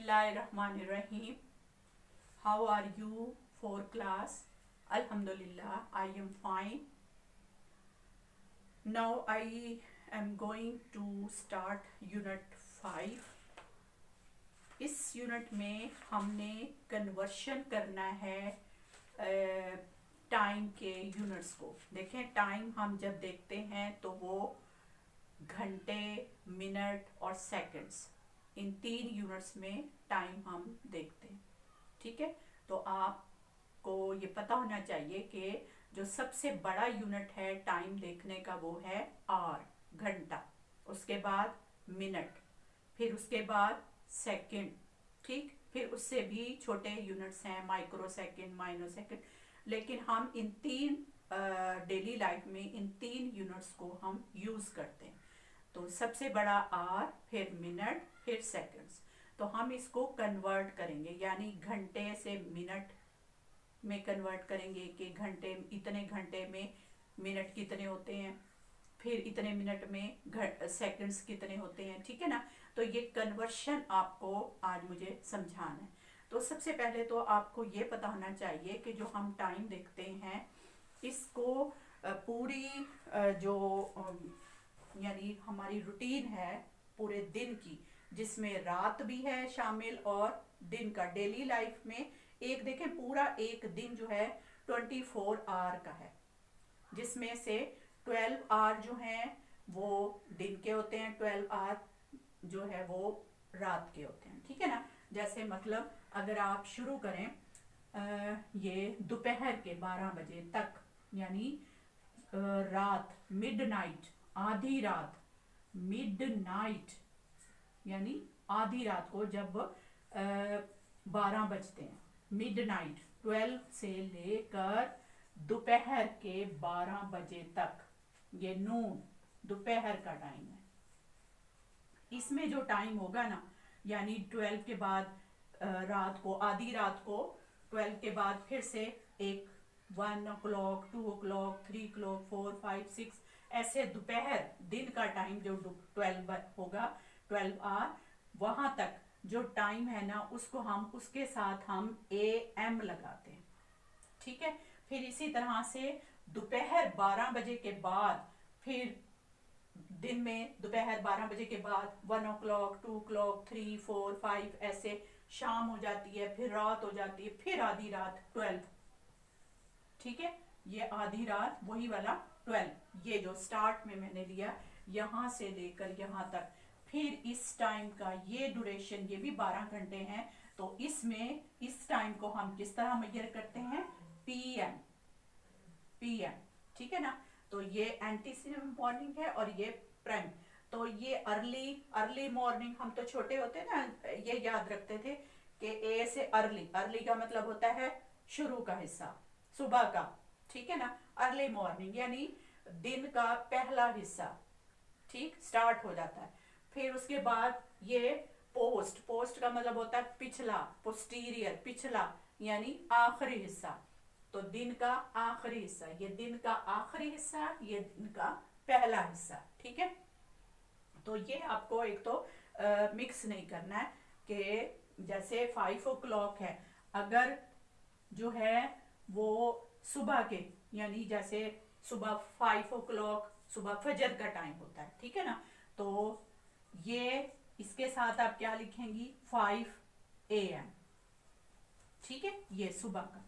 Bismillahirrahmanirrahim. How are you for class? Alhamdulillah, I am fine. Now I am going to start unit 5. इस unit में हमने conversion करना है time के units को। देखें, टाइम हम जब देखते हैं तो वो घंटे, मिनट और सेकंड्स, इन 3 यूनिट्स में टाइम हम देखते हैं। ठीक है, तो आपको ये पता होना चाहिए कि जो सबसे बड़ा यूनिट है टाइम देखने का वो है आवर, घंटा, उसके बाद मिनट, फिर उसके बाद सेकंड, ठीक, फिर उससे भी छोटे यूनिट्स हैं माइक्रो सेकंड, माइनो सेकंड। लेकिन हम इन 3 डेली लाइफ में इन 3 यूनिट्स को हम यूज करते हैं। तो सबसे बड़ा आवर, फिर मिनट, फिर सेकंड्स। तो हम इसको कन्वर्ट करेंगे, यानी घंटे से मिनट में कन्वर्ट करेंगे कि घंटे, इतने घंटे में मिनट कितने होते हैं, फिर इतने मिनट में सेकंड्स कितने होते हैं। ठीक है ना, तो ये कन्वर्शन आपको आज मुझे समझाना है। तो सबसे पहले तो आपको ये पता होना चाहिए कि जो हम टाइम देखते हैं इसको पूरी जो यानी हमारी रूटीन है पूरे दिन की, जिसमें रात भी है शामिल और दिन का, डेली लाइफ में एक देखें पूरा एक दिन जो है 24 आवर का है, जिसमें से 12 आवर जो हैं वो दिन के होते हैं, 12 आवर जो है वो रात के होते हैं। ठीक है ना, जैसे मतलब अगर आप शुरू करें ये दोपहर के 12 बजे तक, यानी रात, मिडनाइट, आधी रात, मिडनाइट यानी आधी रात को जब 12 बजते हैं, मिडनाइट 12 से लेकर दोपहर के 12 बजे तक, ये नून, दोपहर का टाइम है। इसमें जो टाइम होगा ना, यानी 12 के बाद रात को, आधी रात को 12 के बाद फिर से एक 1 o'clock, 2 o'clock, 3 o'clock, 4, 5, 6 ऐसे दोपहर दिन का टाइम जो 12 होगा, 12 आवर, वहां तक जो टाइम है ना उसको हम, उसके साथ हम AM लगाते हैं। ठीक है, फिर इसी तरह से दोपहर 12 बजे के बाद, फिर दिन में दोपहर 12 बजे के बाद 1 o'clock, 2 o'clock, 3, 4, 5 ऐसे शाम हो जाती है, फिर रात हो जाती है, फिर आधी रात 12। ठीक है, ये आधी रात वही वाला 12, ये जो स्टार्ट में मैंने लिया यहां से लेकर यहां तक, फिर इस टाइम का ये ड्यूरेशन, ये भी 12 घंटे हैं। तो इसमें इस टाइम को हम किस तरह मेजर करते हैं, PM। ठीक है ना, तो ये एंटी मॉर्निंग है और ये प्राइम। तो ये अर्ली मॉर्निंग, हम तो छोटे होते ना ये याद रखते थे कि ए से अर्ली का मतलब होता है शुरू का हिस्सा, सुबह का। ठीक है ना, अर्ली मॉर्निंग यानी दिन का पहला हिस्सा, ठीक, स्टार्ट हो जाता है। फिर उसके बाद ये पोस्ट का मतलब होता है पिछला, पोस्टीरियर, पिछला यानी आखिरी हिस्सा। तो दिन का आखिरी हिस्सा, ये दिन का आखिरी हिस्सा, ये दिन का पहला हिस्सा। ठीक है, तो ये आपको एक तो मिक्स नहीं करना है कि जैसे 5 o'clock है, अगर जो है वो सुबह के, यानी जैसे सुबह 5 o'clock सुबह फजर का टाइम होता है। ठीक है ना, तो ये इसके साथ आप क्या लिखेंगी, 5 AM। ठीक है, ये सुबह का।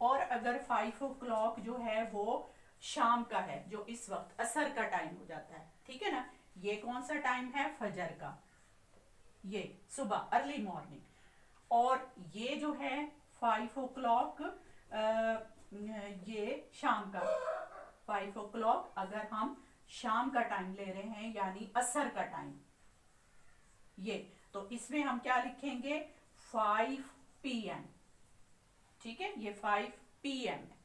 और अगर 5 o'clock जो है वो शाम का है, जो इस वक्त असर का टाइम हो जाता है। ठीक है ना, ये कौन सा टाइम है, फजर का, ये सुबह, अर्ली मॉर्निंग। और ये जो है 5 o'clock ये शाम का, 5 o'clock अगर हम शाम का टाइम ले रहे हैं यानी असर का टाइम, ये तो इसमें हम क्या लिखेंगे, 5 PM। ठीक है, ये 5 PM है।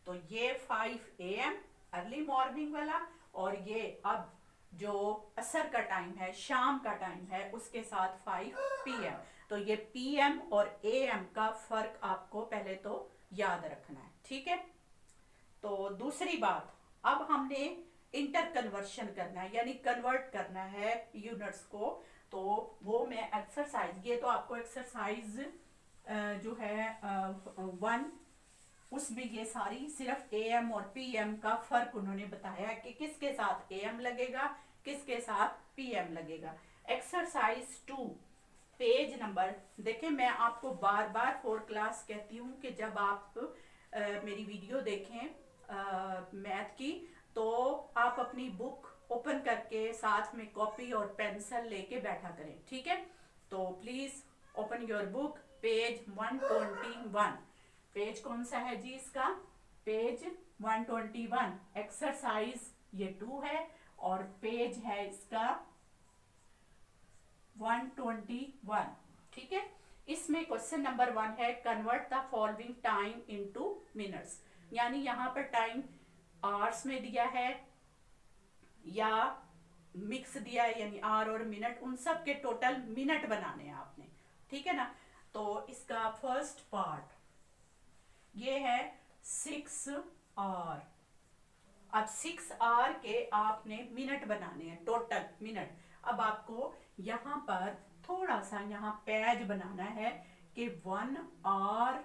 तो ये 5 AM अर्ली मॉर्निंग वाला, और ये अब जो असर का टाइम है, शाम का टाइम है, उसके साथ 5 PM। तो ये PM और AM का फर्क आपको पहले तो याद रखना है। ठीक है, तो दूसरी बात, अब हमने इंटर कन्वर्शन करना है, यानी कन्वर्ट करना है यूनिट्स को। तो वो मैं एक्सरसाइज, ये तो आपको एक्सरसाइज जो है 1, उसमें ये सारी सिर्फ AM और PM का फर्क उन्होंने बताया कि किसके साथ AM लगेगा, किसके साथ PM लगेगा। एक्सरसाइज 2 पेज नंबर, देखें मैं आपको बार बार 4 क्लास कहती हूँ कि जब आप मेरी वीडियो देखें मैथ की, तो आप अपनी बुक ओपन करके साथ में कॉपी और पेंसिल लेके बैठा करें, ठीक है। तो please open your book, page 121। Page कौन सा है जी इसका? पेज 121। एक्सरसाइज ये 2 है और पेज है इसका 121, ठीक है। इसमें क्वेश्चन नंबर 1 है, convert the following time into minutes. यानी यहाँ पर टाइम आवर्स में दिया है या मिक्स दिया है, यानी आवर और मिनट, उन सब के टोटल मिनट बनाने हैं आपने, ठीक है ना। तो इसका फर्स्ट पार्ट ये है 6 आवर। अब 6 आवर के आपने मिनट बनाने हैं, टोटल मिनट। अब आपको यहाँ पर थोड़ा सा यहाँ पेज बनाना है कि 1 आवर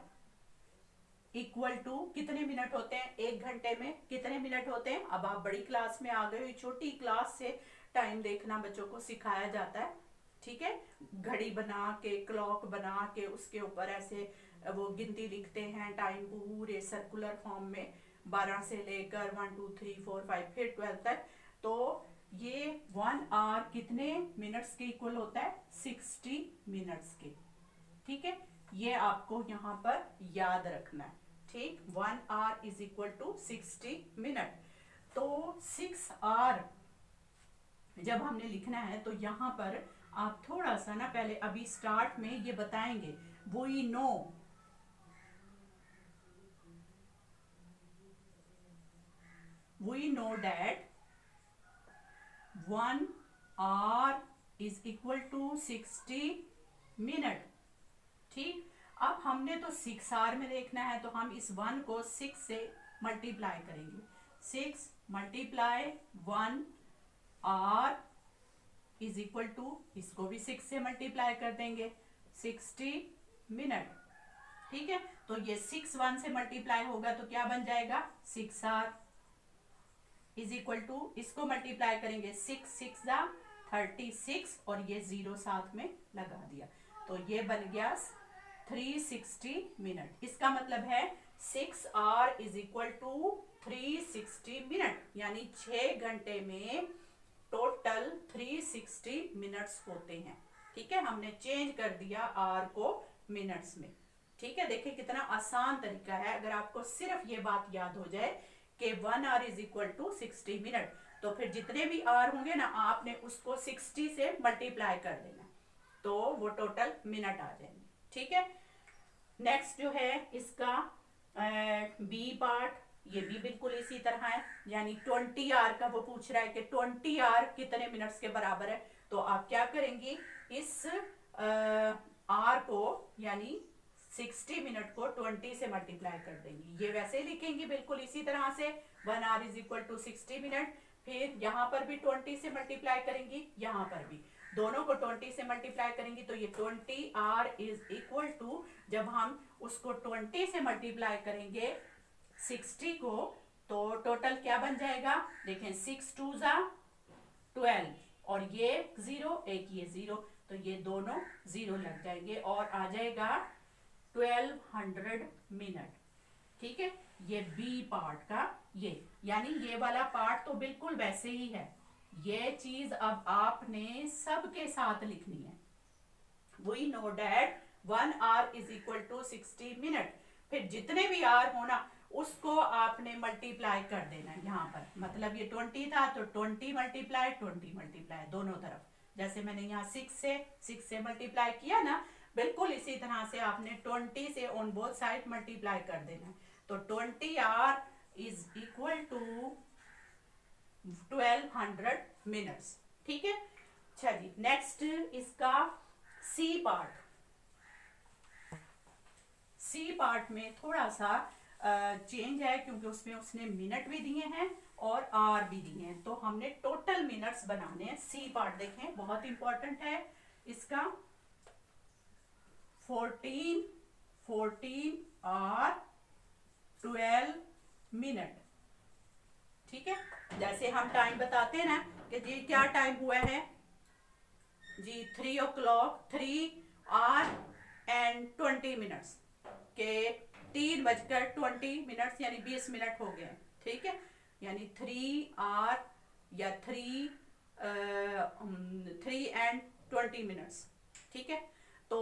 इक्वल टू कितने मिनट होते हैं, 1 घंटे में कितने मिनट होते हैं। अब आप बड़ी क्लास में आ गए हो, छोटी क्लास से टाइम देखना बच्चों को सिखाया जाता है, ठीक है। घड़ी बना के, क्लॉक बना के, उसके ऊपर ऐसे वो गिनती लिखते हैं, टाइम पूरे सर्कुलर फॉर्म में 12 से लेकर 1 2 3 4 5 फिर 12 तक। तो ये 1 आवर कितने मिनट्स के इक्वल होता है? 60 मिनट्स के, ठीक है। ये आपको यहाँ पर याद रखना है, ठीक। 1 hour is equal to 60 minute. तो 6 आवर जब हमने लिखना है तो यहाँ पर आप थोड़ा सा ना पहले अभी स्टार्ट में ये बताएंगे, we know that 1 hour is equal to 60 minute, ठीक। अब हमने तो 6 आवर में देखना है, तो हम इस 1 को 6 से मल्टीप्लाई करेंगे। 6 multiply 1 hour is equal to, इसको भी 6 से मल्टीप्लाई कर देंगे, 60 मिनट, ठीक है। तो ये 6 1 से मल्टीप्लाई होगा तो क्या बन जाएगा? 6 आवर इज इक्वल टू, इसको मल्टीप्लाई करेंगे 6 6 जा 36 और ये 0 साथ में लगा दिया, तो ये बन गया 360 मिनट। इसका मतलब है 6 hour is equal to 360 minute, यानी 6 घंटे में टोटल 360 मिनट्स होते हैं, ठीक है। हमने चेंज कर दिया आवर को मिनट्स में, ठीक है। देखिए कितना आसान तरीका है। अगर आपको सिर्फ ये बात याद हो जाए कि 1 hour is equal to 60 minute, तो फिर जितने भी आवर होंगे ना, आपने उसको 60 से मल्टीप्लाई कर देना, तो वो टोटल मिनट आ जाएंगे, ठीक है। नेक्स्ट जो है इसका बी पार्ट, ये भी बिल्कुल इसी तरह है, यानी 20 आवर का वो पूछ रहा है कि 20 आवर कितने मिनट्स के बराबर है। तो आप क्या करेंगी, इस आवर को यानी 60 मिनट को 20 से मल्टीप्लाई कर देंगी। ये वैसे ही लिखेंगी बिल्कुल इसी तरह से, 1 hour is equal to 60 minute. फिर यहाँ पर भी 20 से मल्टीप्लाई करेंगी, यहाँ पर भी दोनों को 20 से मल्टीप्लाई करेंगी, तो ये 20 आवर इज इक्वल टू, जब हम उसको 20 से मल्टीप्लाई करेंगे 60 को, तो टोटल क्या बन जाएगा? देखें 6 2 जा 12 और ये 0, एक ये 0, तो ये दोनों 0 लग जाएंगे और आ जाएगा 1200 मिनट, ठीक है। ये बी पार्ट का ये, यानी ये वाला पार्ट तो बिल्कुल वैसे ही है। ये चीज अब आपने सबके साथ लिखनी है। We know that 1 hour is equal to 60 minute. फिर जितने भी आवर होना उसको आपने मल्टीप्लाई कर देना है यहाँ पर। मतलब ये 20 था तो 20 मल्टीप्लाई दोनों तरफ, जैसे मैंने यहाँ 6 से मल्टीप्लाई किया ना, बिल्कुल इसी तरह से आपने 20 से ऑन बोथ साइड मल्टीप्लाई कर देना है। तो 20 hour is equal to 1200 minutes, ठीक है। चलिए नेक्स्ट इसका सी पार्ट। सी पार्ट में थोड़ा सा चेंज है, क्योंकि उसमें उसने मिनट भी दिए हैं और आवर भी दिए हैं, तो हमने टोटल टोटल मिनट्स बनाने हैं। सी पार्ट देखें, बहुत इंपॉर्टेंट है इसका। 14 और 12 मिनट। ठीक है, जैसे हम टाइम बताते हैं ना कि जी क्या टाइम हुआ है जी, 3 o'clock 3 hours and 20 minutes के 3:20 यानी 20 मिनट हो गए। ठीक है, यानी 3 hour या 3 and 20 minutes। ठीक है, तो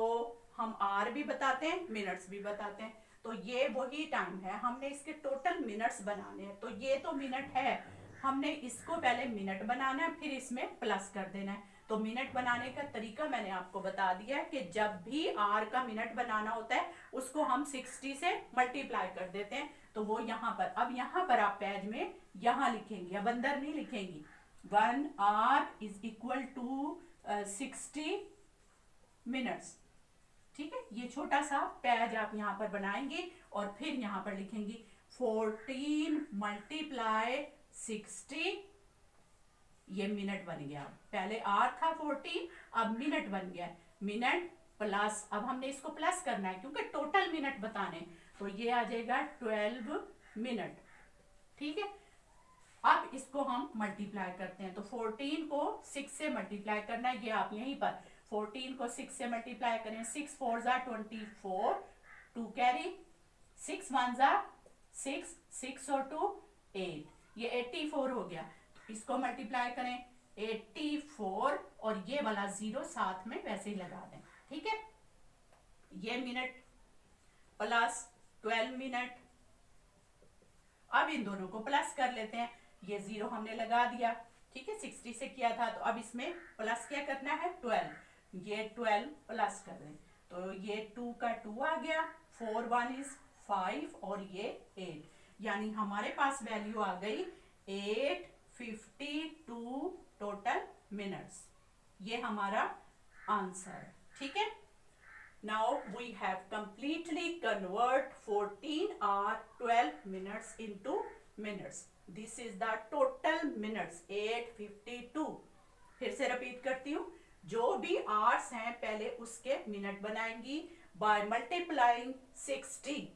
हम आर भी बताते हैं, मिनट्स भी बताते हैं। तो ये वही टाइम है, हमने इसके टोटल मिनट्स बनाने हैं। तो ये तो मिनट है, हमने इसको पहले मिनट बनाना है, फिर इसमें प्लस कर देना है। तो मिनट बनाने का तरीका मैंने आपको बता दिया है कि जब भी आर का मिनट बनाना होता है उसको हम 60 से मल्टीप्लाई कर देते हैं। तो वो यहाँ पर, अब यहाँ पर आप पेज में यहाँ लिखेंगे, अब अंदर नहीं लिखेंगी। 1 hour is equal to 60 minutes। ठीक है, ये छोटा सा पेज आप यहाँ पर बनाएंगे और फिर यहाँ पर लिखेंगी 14 × 60। ये मिनट बन गया। पहले आर था 14, अब मिनट बन गया। मिनट प्लस, अब हमने इसको प्लस करना है क्योंकि टोटल मिनट बताने, तो ये आ जाएगा 12 मिनट। ठीक है, अब इसको हम मल्टीप्लाई करते हैं। तो 14 को 6 से मल्टीप्लाई करना है, ये आप यहीं पर 14 को 6 से मल्टीप्लाई करें। 6 4 ज़ा 24, 2 कैरी, 6 1 ज़ा 6, 6 और 2 8, ये 84 हो गया। इसको मल्टीप्लाई करें 84 और ये वाला 0 साथ में वैसे ही लगा दें। ठीक है, ये मिनट प्लस 12 मिनट। अब इन दोनों को प्लस कर लेते हैं, ये 0 हमने लगा दिया। ठीक है, 60 से किया था, तो अब इसमें प्लस क्या करना है 12, ये 12 प्लस कर दें। तो ये 2 का 2 आ गया, 4 1 is 5 और ये 8, यानी हमारे पास वैल्यू आ गई 852 टोटल मिनट्स। ये हमारा आंसर है। ठीक है, now we have completely convert 14 hour 12 minutes into minutes। This is the total minutes 852। फिर से रिपीट करती हूँ, जो भी आवर्स हैं पहले उसके मिनट बनाएंगी बाय मल्टीप्लाइंग 60।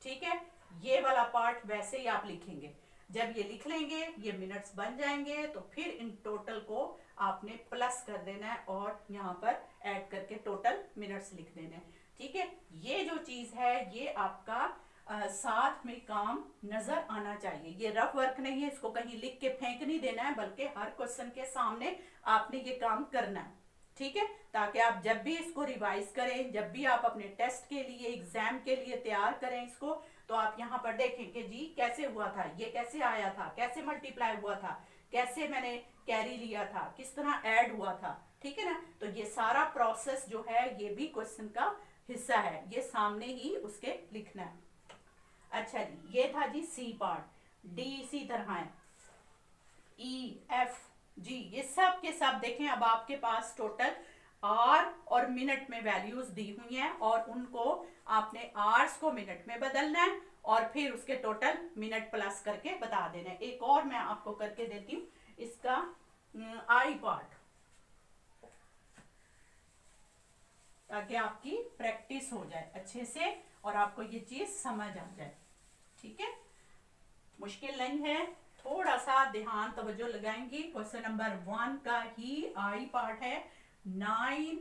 ठीक है, ये वाला पार्ट वैसे ही आप लिखेंगे। जब ये लिख लेंगे ये मिनट्स बन जाएंगे, तो फिर इन टोटल को आपने प्लस कर देना है और यहाँ पर ऐड करके टोटल मिनट्स लिख देना है। ठीक है, ये जो चीज है ये आपका साथ में काम नजर आना चाहिए। ये रफ वर्क नहीं है, इसको कहीं लिख के फेंक नहीं देना है, बल्कि हर क्वेश्चन के सामने आपने ये काम करना है। ठीक है, ताकि आप जब भी इसको रिवाइज करें, जब भी आप अपने टेस्ट के लिए, एग्जाम के लिए तैयार करें इसको, तो आप यहाँ पर देखें कि जी कैसे हुआ था, ये कैसे आया था, कैसे मल्टीप्लाई हुआ था, कैसे मैंने कैरी लिया था, किस तरह ऐड हुआ था। ठीक है ना, तो ये सारा प्रोसेस जो है ये भी क्वेश्चन का हिस्सा है, ये सामने ही उसके लिखना है। अच्छा जी, ये था जी सी पार्ट। डी इसी तरह है, ई एफ जी, ये सब के सब देखें। अब आपके पास टोटल आर और मिनट में वैल्यूज दी हुई हैं और उनको आपने आवर्स को मिनट में बदलना है और फिर उसके टोटल मिनट प्लस करके बता देना है। एक और मैं आपको करके देती हूँ इसका आई पार्ट, ताकि आपकी प्रैक्टिस हो जाए अच्छे से और आपको ये चीज समझ आ जाए। ठीक है, मुश्किल नहीं है, थोड़ा सा ध्यान तवज्जो लगाएंगे। क्वेश्चन नंबर 1 का ही आई पार्ट है। 9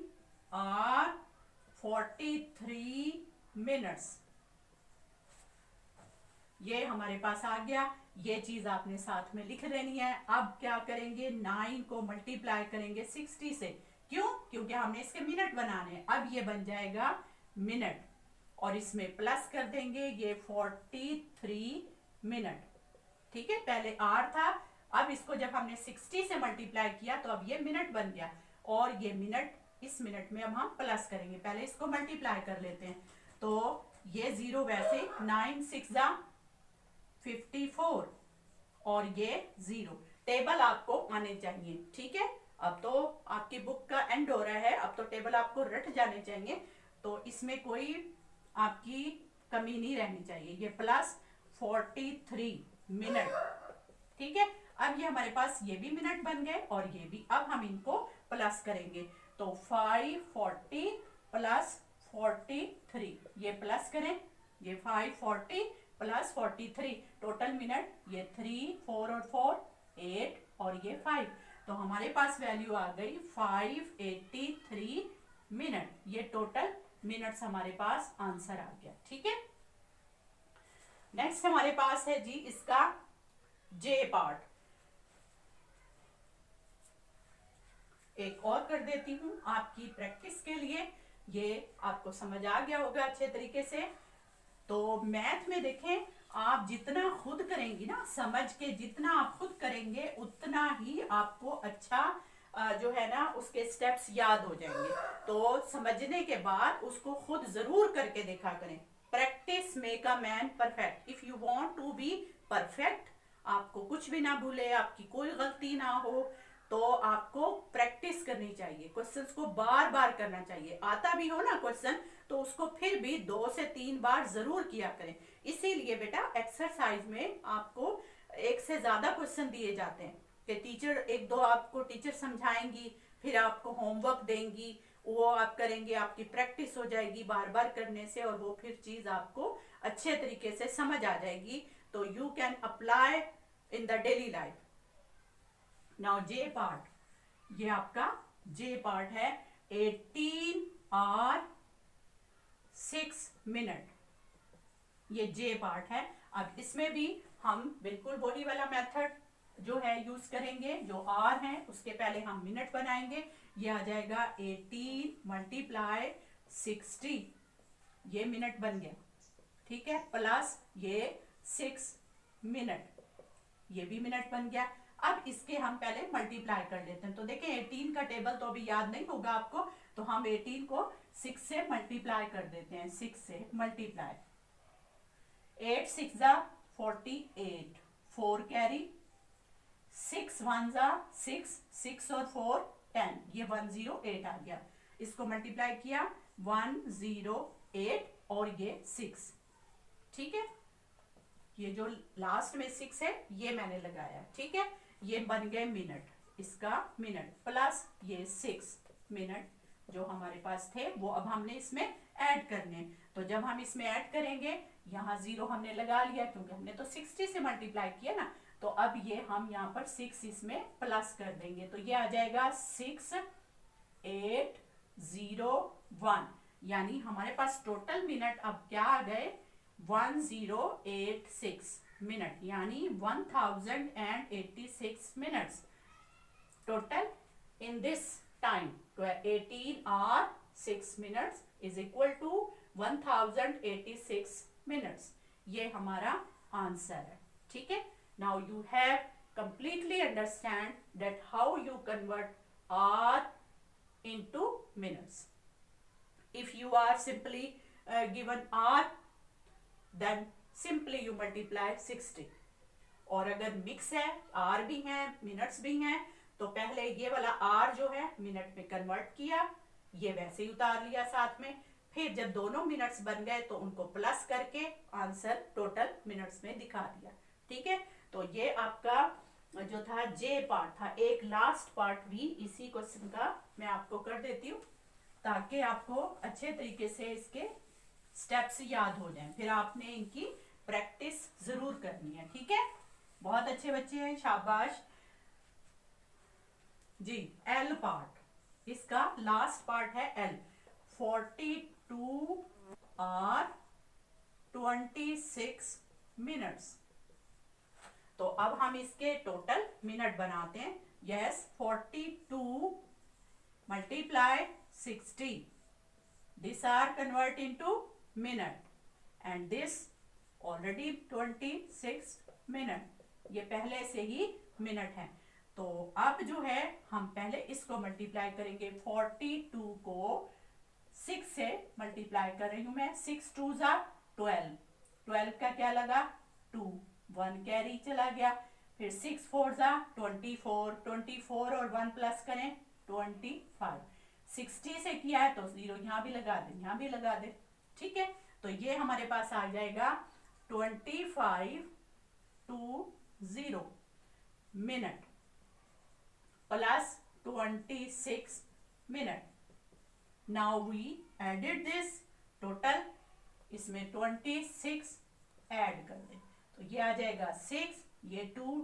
hour 43 minutes, ये हमारे पास आ गया। ये चीज आपने साथ में लिख लेनी है। अब क्या करेंगे, 9 को मल्टीप्लाई करेंगे 60 से। क्यों? क्योंकि हमने इसके मिनट बनाने हैं। अब ये बन जाएगा मिनट और इसमें प्लस कर देंगे, ये 43 मिनट। ठीक है, पहले आर था, अब इसको जब हमने 60 से मल्टीप्लाई किया तो अब ये मिनट बन गया और ये मिनट, इस मिनट में अब हम प्लस करेंगे। पहले इसको मल्टीप्लाई कर लेते हैं, तो ये 0 वैसे 9 6 ज़ा 54 और ये 0। टेबल आपको आने चाहिए। ठीक है, अब तो आपकी बुक का एंड हो रहा है, अब तो टेबल आपको रट जाने चाहिए, तो इसमें कोई आपकी कमी नहीं रहनी चाहिए। ये प्लस 43 मिनट। ठीक है, अब ये हमारे पास ये भी मिनट बन गए और ये भी। अब हम इनको प्लस करेंगे तो 540 प्लस 43, ये प्लस करें, ये 540 प्लस 43 टोटल मिनट, ये 3 4 और 4 8 और ये 5, तो हमारे पास वैल्यू आ गई 583 मिनट। ये टोटल मिनट्स हमारे पास आंसर आ गया। ठीक है, नेक्स्ट हमारे पास है जी इसका जे पार्ट। एक और कर देती हूं आपकी प्रैक्टिस के लिए, ये आपको समझ आ गया होगा अच्छे तरीके से। तो मैथ में देखें, आप जितना खुद करेंगी ना, समझ के जितना आप खुद करेंगे उतना ही आपको अच्छा जो है ना उसके स्टेप्स याद हो जाएंगे। तो समझने के बाद उसको खुद जरूर करके देखा करें। Practice make a man perfect. If you want to be perfect, आपको कुछ भी ना भूले, आपकी कोई गलती ना हो, तो आपको प्रैक्टिस करनी चाहिए, क्वेश्चंस को बार बार करना चाहिए। आता भी हो ना क्वेश्चन तो उसको फिर भी 2 से 3 बार जरूर किया करें। इसीलिए बेटा एक्सरसाइज में आपको एक से ज्यादा क्वेश्चन दिए जाते हैं कि टीचर एक दो आपको टीचर समझाएंगी, फिर आपको होमवर्क देंगी, वो आप करेंगे, आपकी प्रैक्टिस हो जाएगी बार बार करने से, और वो फिर चीज आपको अच्छे तरीके से समझ आ जाएगी। तो you can apply in the daily life. Now J part, ये आपका जे पार्ट है 18 और 6 मिनट, ये जे पार्ट है। अब इसमें भी हम बिल्कुल वही वाला मेथड जो है यूज करेंगे, जो आर है उसके पहले हम मिनट बनाएंगे। ये आ जाएगा 18 मल्टीप्लाई 60, ये मिनट बन गया। ठीक है, प्लस ये 6 मिनट, ये भी मिनट बन गया। अब इसके हम पहले मल्टीप्लाई कर लेते हैं। तो देखें 18 का टेबल तो अभी याद नहीं होगा आपको, तो हम 18 को 6 से मल्टीप्लाई कर देते हैं। 6 से मल्टीप्लाई, 8 6 जा 48, 4 कैरी, 6 1 जा 6, 6 और 4 10, ये 108 आ गया। इसको मल्टीप्लाई किया 108 और ये 6। ठीक है, ये जो लास्ट में 6 है ये मैंने लगाया। ठीक है, ये बन गए मिनट, इसका मिनट प्लस ये 6 मिनट जो हमारे पास थे वो अब हमने इसमें ऐड करने। तो जब हम इसमें ऐड करेंगे, यहाँ 0 हमने लगा लिया क्योंकि हमने तो 60 से मल्टीप्लाई किया ना, तो अब ये हम यहाँ पर 6 इसमें प्लस कर देंगे। तो ये आ जाएगा 6801, यानी हमारे पास टोटल मिनट अब क्या आ गए 1086 मिनट, यानी 1086 minutes total in this time. 18 और 6 minutes is equal to 1086 minutes, ये हमारा आंसर है। ठीक है, now you have completely understand that how you convert hour into minutes. If you are simply given hour, then simply you multiply 60, और अगर mix है, are भी है मिनट्स भी हैं, तो पहले ये वाला आर जो है मिनट में कन्वर्ट किया, ये वैसे ही उतार लिया साथ में, फिर जब दोनों मिनट्स बन गए तो उनको प्लस करके आंसर टोटल मिनट्स में दिखा दिया। ठीक है, तो ये आपका जो था जे पार्ट था। एक लास्ट पार्ट भी इसी क्वेश्चन का मैं आपको कर देती हूँ ताकि आपको अच्छे तरीके से इसके स्टेप्स याद हो जाएं, फिर आपने इनकी प्रैक्टिस जरूर करनी है। ठीक है, बहुत अच्छे बच्चे हैं, शाबाश जी। एल पार्ट, इसका लास्ट पार्ट है एल, 42 और 26 मिनट्स। तो अब हम इसके टोटल मिनट बनाते हैं। Yes, 42 multiply 60, this are convert into minute, and this already 26 minute, ये पहले से ही मिनट है। तो अब जो है हम पहले इसको मल्टीप्लाई करेंगे। 42 को 6 से मल्टीप्लाई कर रही हूं मैं, 6 2 जा 12, 12 का क्या लगा 2, 1 कैरी चला गया, फिर 6 4 जा 24, 24 और 1 प्लस करें 25, 60 से किया है तो 0 यहाँ भी लगा दे, यहाँ भी लगा दे। ठीक है, तो ये हमारे पास आ जाएगा 25 2 0। Minute plus 26 minute. Now we added this total, इसमें 26 ऐड कर दें तो ये आ जाएगा 6, ये 2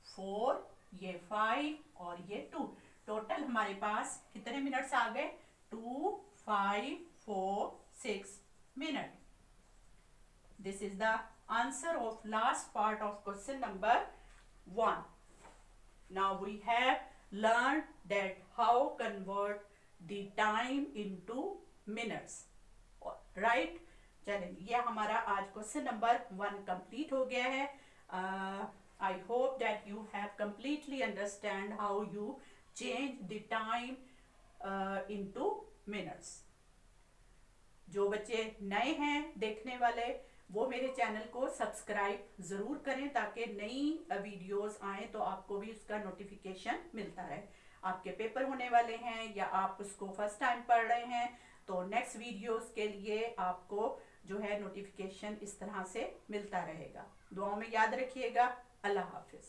4, ये 5 और ये 2. टोटल हमारे पास कितने मिनट्स आ गए? 2 5 4 6 minute. This is the answer of last part of question number 1. Now we have learned that how convert the time into minutes. Right? चलिए, ये हमारा आज क्वेश्चन नंबर 1 कंप्लीट हो गया है. I hope that you have completely understand how you change the time into minutes. जो बच्चे नए हैं देखने वाले, वो मेरे चैनल को सब्सक्राइब ज़रूर करें ताकि नई वीडियोस आएँ तो आपको भी उसका नोटिफिकेशन मिलता रहे. आपके पेपर होने वाले हैं या आप उसको फर्स्ट टाइम पढ़ रहे हैं तो नेक्स्ट वीडियोस के लिए आपको जो है नोटिफिकेशन इस तरह से मिलता रहेगा. दुआओं में याद रखिएगा. अल्लाह हाफिज़.